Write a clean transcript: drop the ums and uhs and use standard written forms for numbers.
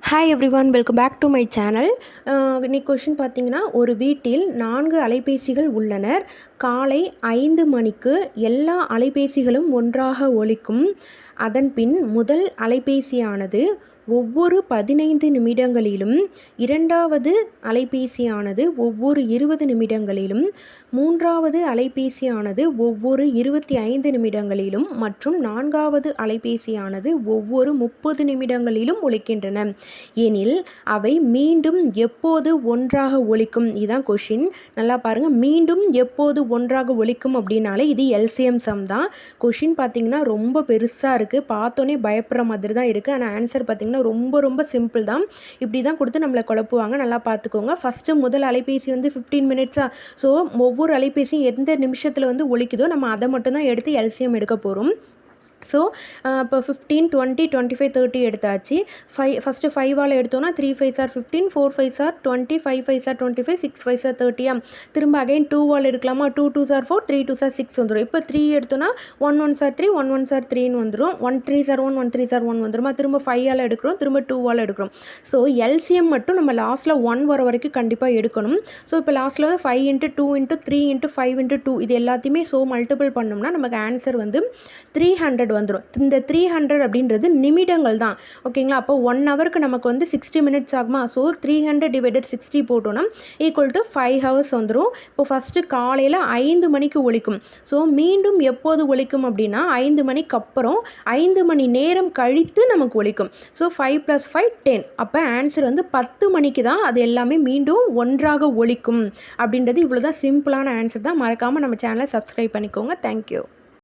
Hi everyone, welcome back to my channel. இன்னைக்கு question பார்த்தீங்கன்னா, ஒரு வீட்டில் 4 அலைபேசிகள் உள்ளனர். காலை 5 மணிக்கு எல்லா அலைபேசிகளும் ஒன்றாக ஒலிக்கும். அதன்பின் முதல் அலைபேசியானது ஒவ்வொரு 15 நிமிடங்களிலும், இரண்டாவது அலைபேசியானது ஒவ்வொரு 20 நிமிடங்களிலும், மூன்றாவது அலைபேசியானது ஒவ்வொரு 25 நிமிடங்களிலும் மற்றும் நான்காவது அலைபேசியானது ஒவ்வொரு 30 நிமிடங்களிலும் ஒலிக்கின்றன எனில் அவை மீண்டும் எப்போது ஒன்றாக ஒலிக்கும்? இதுதான் கொஷின். நல்லா பாருங்கள். மீண்டும் எப்போது ஒன்றாக ஒலிக்கும் அப்படின்னாலே இது எல்சிஎம் சம் தான். கொஷின் பார்த்தீங்கன்னா ரொம்ப பெருசாக இருக்குது, பார்த்தோன்னே பயப்படுற மாதிரி தான் இருக்குது. ஆனால் ஆன்சர் பார்த்தீங்கன்னா ரொம்ப சிம்பிள் தான். இப்படி தான் கொடுத்து நம்மளை குழப்புவாங்க. நல்லா பார்த்துக்கோங்க. ஃபஸ்ட்டு முதல் அலைபேசி வந்து 15 மினிட்ஸாக, ஸோ ஒவ்வொரு அலைபேசியும் எந்த நிமிஷத்தில் வந்து ஒலிக்குதோ நம்ம அதை மட்டும்தான் எடுத்து எல்சிஎம் எடுக்க போகிறோம். ஸோ இப்போ 15, 20, 25, 30 எடுத்தாச்சு. ஃபஸ்ட்டு 5ஆல் எடுத்தோன்னா 3 5s are 15, 4 5s are 20, 5 5s are 25, 6 5s are 30. திரும்ப அகைன் 2ஆல் எடுக்கலாமா? 2 2s are 4, 3 2s are 6 வந்துடும். இப்போ 3 எடுத்தோன்னா 1 1s are 3, 1 1s are 3ன்னு வந்துடும். 1 3s are 1, 1 3s are 1 வந்துடுமா? திரும்ப 5ஆல் எடுக்கிறோம், திரும்ப 2ஆல் எடுக்கிறோம். ஸோ எல்சிஎம் மட்டும் நம்ம லாஸ்ட்டில் 1 வர வரைக்கும் கண்டிப்பாக எடுக்கணும். ஸோ இப்போ லாஸ்ட்டில் வந்து 5 × 2 × 3 × 5 × 2 இது எல்லாத்தையுமே மல்டிபிள் பண்ணோம்னா நமக்கு ஆன்சர் வந்து 300 வந்துடும். இந்த 300 அப்படின்றது நிமிடங்கள் தான், ஓகேங்களா? அப்போ 1 ஹவருக்கு நமக்கு வந்து 60 மினிட்ஸ் ஆகுமா? ஸோ 300 / 60 போட்டோன்னா = 5 ஹவர்ஸ் வந்துடும். இப்போ ஃபஸ்ட்டு காலையில் 5 மணிக்கு ஒலிக்கும். ஸோ மீண்டும் எப்போது ஒலிக்கும் அப்படின்னா 5 மணிக்கு அப்புறம் 5 மணி நேரம் கழித்து நமக்கு ஒலிக்கும். ஸோ 5 + 5 10. அப்போ ஆன்சர் வந்து 10 மணிக்கு தான் அது எல்லாமே மீண்டும் ஒன்றாக ஒலிக்கும் அப்படின்றது. இவ்வளோ தான், சிம்பிளான ஆன்சர் தான். மறக்காமல் நம்ம சேனலை சப்ஸ்கிரைப் பண்ணிக்கோங்க. தேங்க்யூ.